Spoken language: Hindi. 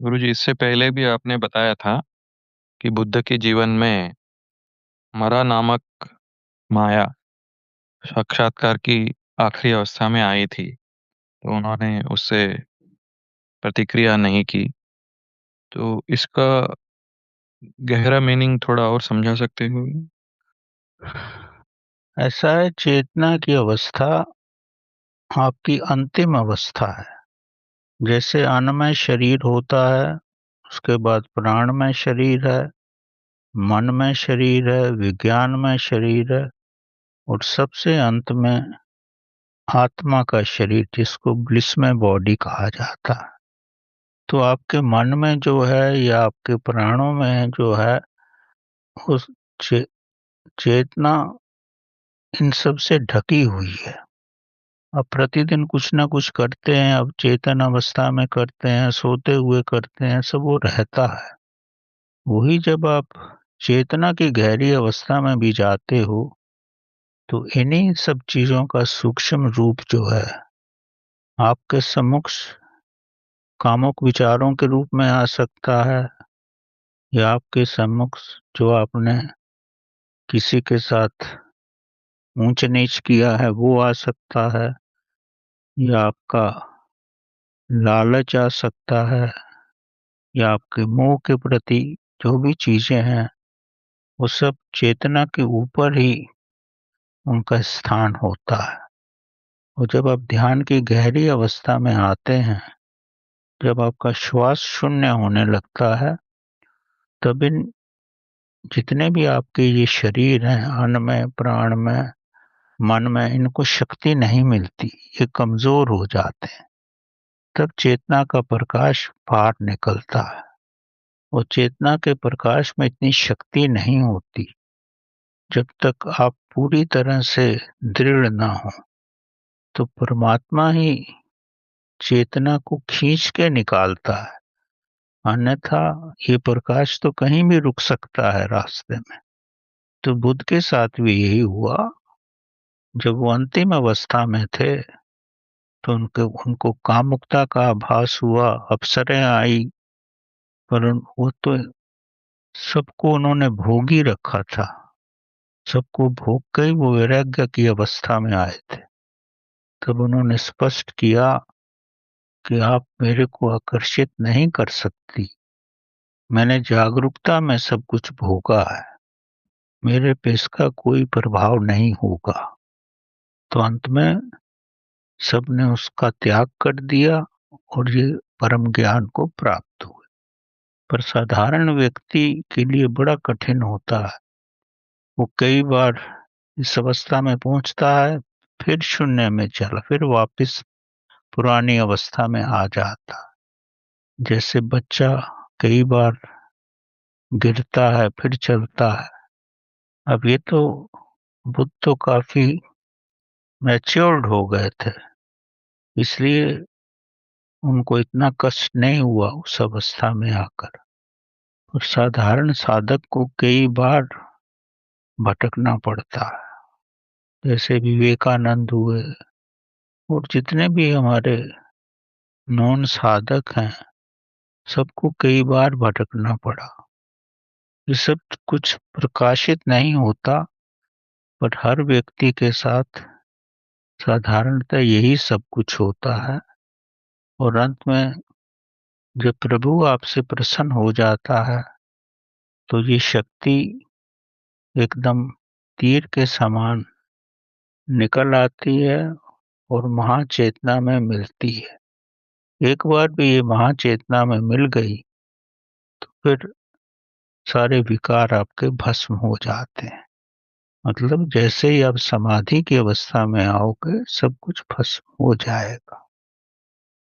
गुरुजी, इससे पहले भी आपने बताया था कि बुद्ध के जीवन में मरा नामक माया साक्षात्कार की आखिरी अवस्था में आई थी, तो उन्होंने उससे प्रतिक्रिया नहीं की। तो इसका गहरा मीनिंग थोड़ा और समझा सकते हो? ऐसा है, चेतना की अवस्था आपकी अंतिम अवस्था है। जैसे अन्नमय शरीर होता है, उसके बाद प्राणमय शरीर है, मनमय शरीर है, विज्ञानमय शरीर है, और सबसे अंत में आत्मा का शरीर, जिसको ब्लिसमय बॉडी कहा जाता है। तो आपके मन में जो है या आपके प्राणों में जो है, उस चे, चेतना इन सब से ढकी हुई है। अब प्रतिदिन कुछ ना कुछ करते हैं, अब चेतन अवस्था में करते हैं, सोते हुए करते हैं, सब वो रहता है। वही जब आप चेतना की गहरी अवस्था में भी जाते हो, तो इन्हीं सब चीजों का सूक्ष्म रूप जो है आपके सम्मुख कामुक विचारों के रूप में आ सकता है, या आपके सम्मुख जो आपने किसी के साथ ऊंच नीच किया है वो आ सकता है, या आपका लालच आ सकता है, या आपके मोह के प्रति जो भी चीजें हैं, वो सब चेतना के ऊपर ही उनका स्थान होता है। और जब आप ध्यान की गहरी अवस्था में आते हैं, जब आपका श्वास शून्य होने लगता है, तब इन जितने भी आपके ये शरीर हैं, अन्न में, प्राण में, मन में, इनको शक्ति नहीं मिलती, ये कमजोर हो जाते हैं। तब चेतना का प्रकाश बाहर निकलता है। और चेतना के प्रकाश में इतनी शक्ति नहीं होती जब तक आप पूरी तरह से दृढ़ ना हो। तो परमात्मा ही चेतना को खींच के निकालता है, अन्यथा ये प्रकाश तो कहीं भी रुक सकता है रास्ते में। तो बुद्ध के साथ भी यही हुआ। जब वो अंतिम अवस्था में थे, तो उनको उनको कामुकता का आभास हुआ, अप्सरें आई, पर वो तो सबको उन्होंने भोग ही रखा था। सबको भोग के ही वो वैराग्य की अवस्था में आए थे। तब उन्होंने स्पष्ट किया कि आप मेरे को आकर्षित नहीं कर सकती। मैंने जागरूकता में सब कुछ भोगा है, मेरे पे इसका कोई प्रभाव नहीं होगा। तो अंत में सबने उसका त्याग कर दिया, और ये परम ज्ञान को प्राप्त हुए। पर साधारण व्यक्ति के लिए बड़ा कठिन होता है। वो कई बार इस अवस्था में पहुंचता है, फिर शून्य में चला, फिर वापस पुरानी अवस्था में आ जाता। जैसे बच्चा कई बार गिरता है फिर चलता है। अब ये तो बुद्ध तो काफी मैच्योर्ड हो गए थे, इसलिए उनको इतना कष्ट नहीं हुआ उस अवस्था में आकर। और साधारण साधक को कई बार भटकना पड़ता है, जैसे विवेकानंद हुए, और जितने भी हमारे नॉन साधक हैं, सबको कई बार भटकना पड़ा। ये सब कुछ प्रकाशित नहीं होता, पर हर व्यक्ति के साथ साधारणतः यही सब कुछ होता है। और अंत में जब प्रभु आपसे प्रसन्न हो जाता है, तो ये शक्ति एकदम तीर के समान निकल आती है और महाचेतना में मिलती है। एक बार भी ये महाचेतना में मिल गई, तो फिर सारे विकार आपके भस्म हो जाते हैं। मतलब जैसे ही आप समाधि की अवस्था में आओगे, सब कुछ भस्म हो जाएगा।